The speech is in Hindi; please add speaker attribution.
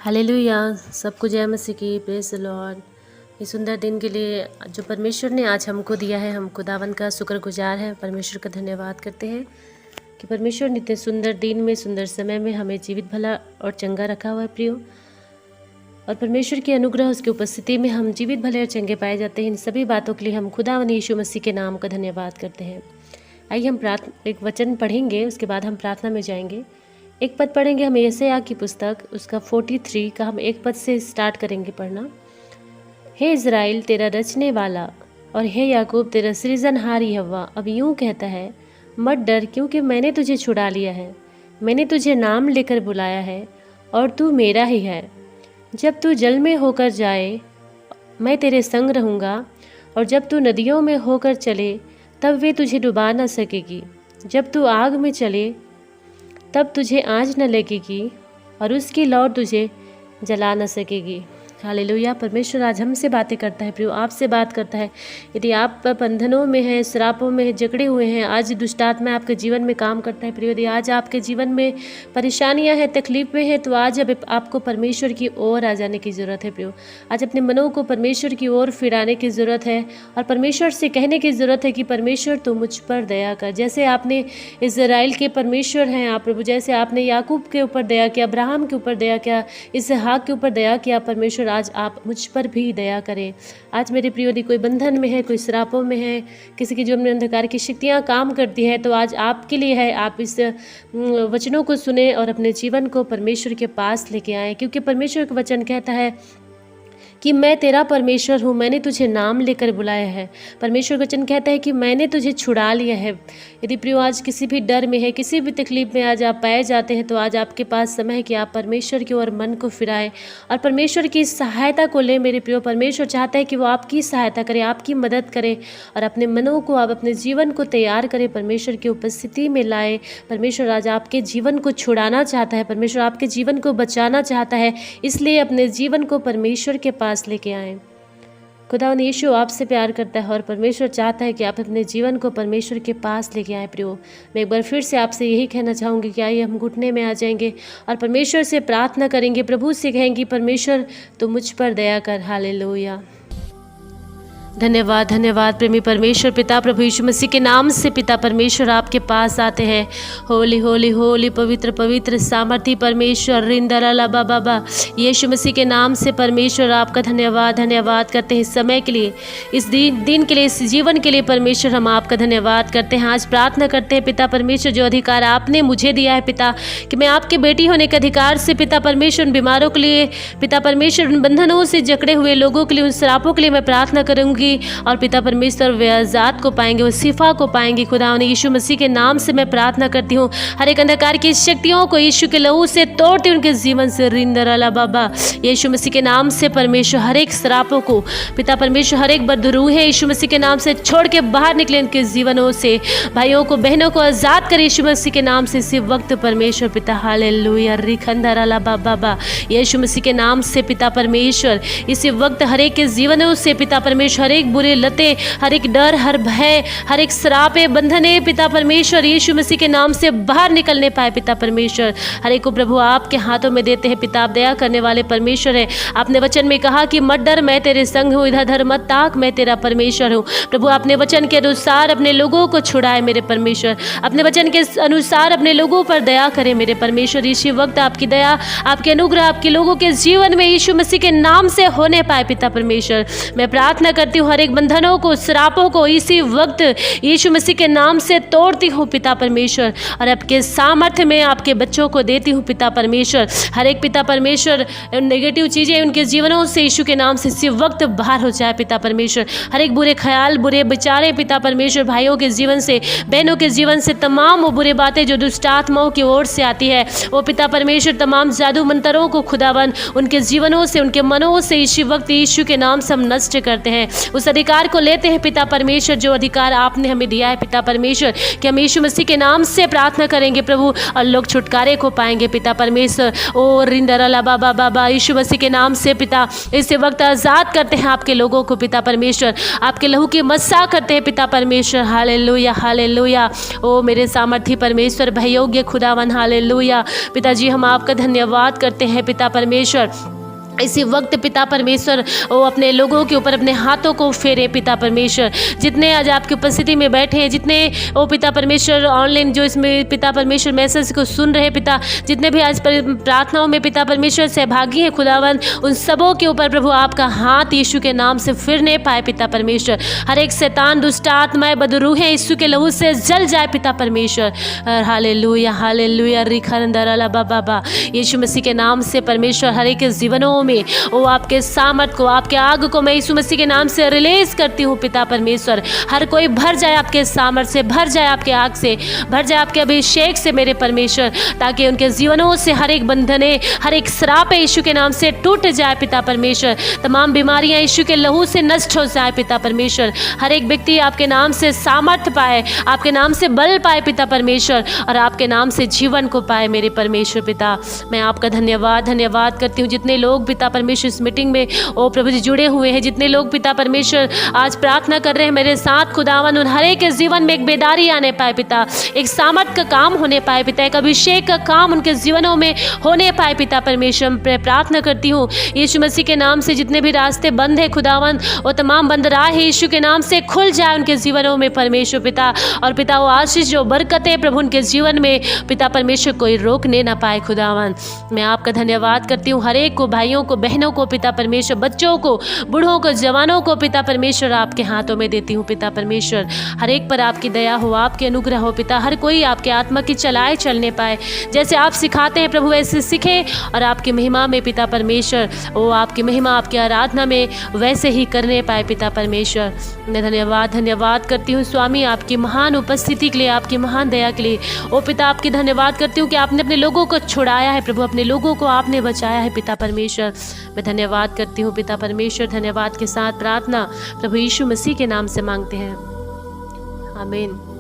Speaker 1: हालेलुया। सबको जय मसीह की। Praise the Lord. इस सुंदर दिन के लिए जो परमेश्वर ने आज हमको दिया है, हम खुदावन का शुक्रगुजार हैं। परमेश्वर का धन्यवाद करते हैं कि परमेश्वर ने इतने सुंदर दिन में, सुंदर समय में हमें जीवित भला और चंगा रखा हुआ है प्रियो। और परमेश्वर की अनुग्रह, उसकी उपस्थिति में हम जीवित भले और चंगे पाए जाते हैं। इन सभी बातों के लिए हम खुदावन यीशु मसीह के नाम का धन्यवाद करते हैं। आइए हम एक वचन पढ़ेंगे, उसके बाद हम प्रार्थना में जाएंगे। एक पद पढ़ेंगे हम यशायाह की पुस्तक, उसका 43 का हम एक पद से स्टार्ट करेंगे पढ़ना। हे इज़राइल तेरा रचने वाला और हे याकूब तेरा सृजनहार यहोवा अब यूं कहता है, मत डर, क्योंकि मैंने तुझे छुड़ा लिया है। मैंने तुझे नाम लेकर बुलाया है और तू मेरा ही है। जब तू जल में होकर जाए मैं तेरे संग रहूँगा, और जब तू नदियों में होकर चले तब वे तुझे डुबा न सकेगी। जब तू आग में चले तब तुझे आँच न लगेगी, और उसकी लौ तुझे जला न सकेगी। हालेलुया। परमेश्वर आज हमसे बातें करता है प्रियो, आपसे बात करता है। यदि आप बंधनों में हैं, श्रापों में जकड़े हुए हैं, आज दुष्ट आत्मा आपके जीवन में काम करता है प्रियो। यदि आज आपके जीवन में परेशानियां हैं, तकलीफें हैं, तो आज अब आपको परमेश्वर की ओर आ जाने की ज़रूरत है प्रियो। आज अपने मनों को परमेश्वर की ओर फिराने की ज़रूरत है और परमेश्वर से कहने की ज़रूरत है कि परमेश्वर तो मुझ पर दया कर। जैसे आपने इज़राइल के परमेश्वर हैं आप प्रभु, जैसे आपने याकूब के ऊपर दया किया, अब्राहम के ऊपर दया किया, इसहाक के ऊपर दया किया, परमेश्वर आज आप मुझ पर भी दया करें। आज मेरे प्रियो, यदि कोई बंधन में है, कोई श्रापों में है, किसी की जो में अंधकार की शक्तियाँ काम करती है, तो आज आपके लिए है। आप इस वचनों को सुने और अपने जीवन को परमेश्वर के पास लेके आएँ, क्योंकि परमेश्वर का वचन कहता है कि मैं तेरा परमेश्वर हूँ, मैंने तुझे नाम लेकर बुलाया है। परमेश्वर वचन कहता है कि मैंने तुझे छुड़ा लिया है। यदि प्रियो आज किसी भी डर में है, किसी भी तकलीफ में आज आप पाए जाते हैं, तो आज आपके पास समय है कि आप परमेश्वर की ओर मन को फिराएं और परमेश्वर की सहायता को लें। मेरे प्रियो, परमेश्वर चाहता है कि वो आपकी सहायता करे, आपकी मदद करे और अपने मनों को, आप अपने जीवन को तैयार करें, परमेश्वर की उपस्थिति में लाए। परमेश्वर आज आपके जीवन को छुड़ाना चाहता है, परमेश्वर आपके जीवन को बचाना चाहता है, इसलिए अपने जीवन को परमेश्वर के पास लेके आएं। खुदावन यीशु आपसे प्यार करता है और परमेश्वर चाहता है कि आप अपने जीवन को परमेश्वर के पास लेके आएं। प्रियो, मैं एक बार फिर से आपसे यही कहना चाहूँगी कि आइए हम घुटने में आ जाएंगे और परमेश्वर से प्रार्थना करेंगे, प्रभु से कहेंगे परमेश्वर तो मुझ पर दया कर। हालेलुया। धन्यवाद, धन्यवाद प्रेमी परमेश्वर पिता प्रभु यीशु मसीह के नाम से पिता परमेश्वर आपके पास आते हैं। होली होली होली, पवित्र पवित्र सामर्थी परमेश्वर रिंदराला बाबा यीशु मसीह के नाम से परमेश्वर आपका धन्यवाद, धन्यवाद करते हैं इस समय के लिए, इस दिन के लिए, इस जीवन के लिए। परमेश्वर हम आपका धन्यवाद करते हैं। आज प्रार्थना करते हैं पिता परमेश्वर, जो अधिकार आपने मुझे दिया है पिता, कि मैं आपके बेटी होने के अधिकार से पिता परमेश्वर उन बीमारों के लिए, पिता परमेश्वर उन बंधनों से जकड़े हुए लोगों के लिए, उन श्रापों के लिए मैं प्रार्थना करूँगी और पिता परमेश्वर वे आजाद को पाएंगे, वो शिफा को पाएंगे। खुदा यीशु मसीह के नाम से मैं प्रार्थना करती हूँ, हर एक अंधकार की शक्तियों को यीशु के लहू से तोड़ती हूँ उनके जीवन से। रिंदराला बाबा यीशु मसीह के नाम से परमेश्वर हर एक श्रापों को पिता परमेश्वर, हर एक बदरूहें यीशु मसीह के नाम से छोड़ के बाहर निकले उनके जीवनों से। भाइयों को, बहनों को आजाद करे यीशु मसीह के नाम से इसी वक्त परमेश्वर पिता। हालेलुया। रिखंदराला बाबा यीशु मसीह के नाम से पिता परमेश्वर इसी वक्त हर एक के जीवनों से पिता परमेश्वर, हर एक बुरे लते, हर एक डर, हर भय, हर एक श्रापे, बंधने पिता परमेश्वर यीशु मसीह के नाम से बाहर निकलने पाए पिता परमेश्वर। हर एक को प्रभु आपके हाथों में देते हैं पिता। आप दया करने वाले परमेश्वर है। आपने वचन में कहा कि मत डर, मैं तेरे संग हूँ, इधर उधर मत ताक, मैं तेरा परमेश्वर हूँ। प्रभु आपने वचन के अनुसार अपने लोगों को छुड़ाए मेरे परमेश्वर, अपने वचन के अनुसार अपने लोगों पर दया करें मेरे परमेश्वर। इसी वक्त आपकी दया, आपके अनुग्रह आपके लोगों के जीवन में यीशु मसीह के नाम से होने पाए पिता परमेश्वर। मैं प्रार्थना करती हूँ हर एक बंधनों को, श्रापों को इसी वक्त यीशु मसीह के नाम से तोड़ती हूँ पिता परमेश्वर और आपके सामर्थ्य में आपके बच्चों को देती हूँ पिता परमेश्वर। हर एक पिता परमेश्वर नेगेटिव चीज़ें उनके जीवनों से यीशु के नाम से इसी वक्त बाहर हो जाए पिता परमेश्वर। हर एक बुरे ख्याल, बुरे विचारे पिता परमेश्वर, भाइयों के जीवन से, बहनों के जीवन से, तमाम वो बुरे बातें जो दुष्ट आत्माओं की ओर से आती है, वो पिता परमेश्वर तमाम जादू मंत्रों को खुदावन उनके जीवनों से, उनके मनों से इसी वक्त यीशु के नाम से हम नष्ट करते हैं। उस अधिकार को लेते हैं पिता परमेश्वर, जो अधिकार आपने हमें दिया है पिता परमेश्वर, कि हम यीशु मसीह के नाम से प्रार्थना करेंगे प्रभु, और लोग छुटकारे को पाएंगे पिता परमेश्वर। ओ रिंदरला बाबा बाबा, यीशु मसीह के नाम से पिता इस वक्त आज़ाद करते हैं आपके लोगों को पिता परमेश्वर, आपके लहू की मस्सा करते हैं पिता परमेश्वर। Hallelujah hallelujah. ओ मेरे सामर्थी परमेश्वर, भययोग्य खुदावन, हालेलुया। पिताजी हम आपका धन्यवाद करते हैं पिता परमेश्वर। इसी वक्त पिता परमेश्वर वो अपने लोगों के ऊपर अपने हाथों को फेरे पिता परमेश्वर, जितने आज आपकी उपस्थिति में बैठे हैं, जितने वो पिता परमेश्वर ऑनलाइन जो इसमें पिता परमेश्वर मैसेज को सुन रहे पिता, जितने भी आज प्रार्थनाओं में पिता परमेश्वर सहभागी हैं खुदावन, उन सबों के ऊपर प्रभु आपका हाथ यीशु के नाम से फिरने पाए पिता परमेश्वर। हर एक शैतान, दुष्ट आत्माएं, बदरूहें यीशु के लहू से जल जाए पिता परमेश्वर। Hallelujah hallelujah. रिखरंदरला बाबा, यीशु मसीह के नाम से परमेश्वर हर एक जीवनों में वो आपके सामर्थ को, आपके आग को मैं यीशु मसीह के नाम से रिलीज करती हूँ पिता परमेश्वर। हर कोई भर जाए आपके सामर्थ से, भर जाए आपके आग से, भर जाए आपके अभिषेक से मेरे परमेश्वर, ताकि उनके जीवनों से हर एक बंधने, हर एक श्राप यीशु के नाम से टूट जाए पिता परमेश्वर। तमाम बीमारियां यीशु के लहू से नष्ट हो जाए पिता परमेश्वर। हर एक व्यक्ति आपके नाम से सामर्थ पाए, आपके नाम से बल पाए पिता परमेश्वर, और आपके नाम से जीवन को पाए मेरे परमेश्वर पिता। मैं आपका धन्यवाद करती हूँ। जितने लोग पिता परमेश्वर इस मीटिंग में ओ प्रभु जी जुड़े हुए हैं, जितने लोग पिता परमेश्वर आज प्रार्थना कर रहे हैं मेरे साथ खुदावन, उन हर एक के जीवन में एक बेदारी आने पाए पिता, एक सामर्थ का काम होने पाए पिता, एक अभिषेक का काम उनके जीवनों में होने पाए पिता परमेश्वर। मैं प्रार्थना करती हूँ यीशु मसीह के नाम से, जितने भी रास्ते बंद है खुदावन, वो तमाम बंद राह यीशु के नाम से खुल जाए उनके जीवनों में परमेश्वर पिता। और पिता वो आशीष जो बरकतें प्रभु उनके जीवन में पिता परमेश्वर कोई रोकने ना पाए खुदावन। मैं आपका धन्यवाद करती हूँ। हर एक को, भाइयों को, बहनों को पिता परमेश्वर, बच्चों को, बूढ़ों को, जवानों को पिता परमेश्वर आपके हाथों में देती हूँ पिता परमेश्वर। हर एक पर आपकी दया हो, आपके अनुग्रह हो पिता। हर कोई आपके आत्मा की चलाए चलने पाए, जैसे आप सिखाते हैं प्रभु वैसे सीखे, और आपकी महिमा में पिता परमेश्वर, वो आपकी महिमा, आपकी आराधना में वैसे ही करने पाए पिता परमेश्वर। मैं धन्यवाद करती हूँ स्वामी, आपकी महान उपस्थिति के लिए, आपकी महान दया के लिए। ओ पिता आपकी धन्यवाद करती हूँ कि आपने अपने लोगों को छुड़ाया है प्रभु, अपने लोगों को आपने बचाया है पिता परमेश्वर। मैं धन्यवाद करती हूँ पिता परमेश्वर। धन्यवाद के साथ प्रार्थना प्रभु यीशु मसीह के नाम से मांगते हैं, आमीन।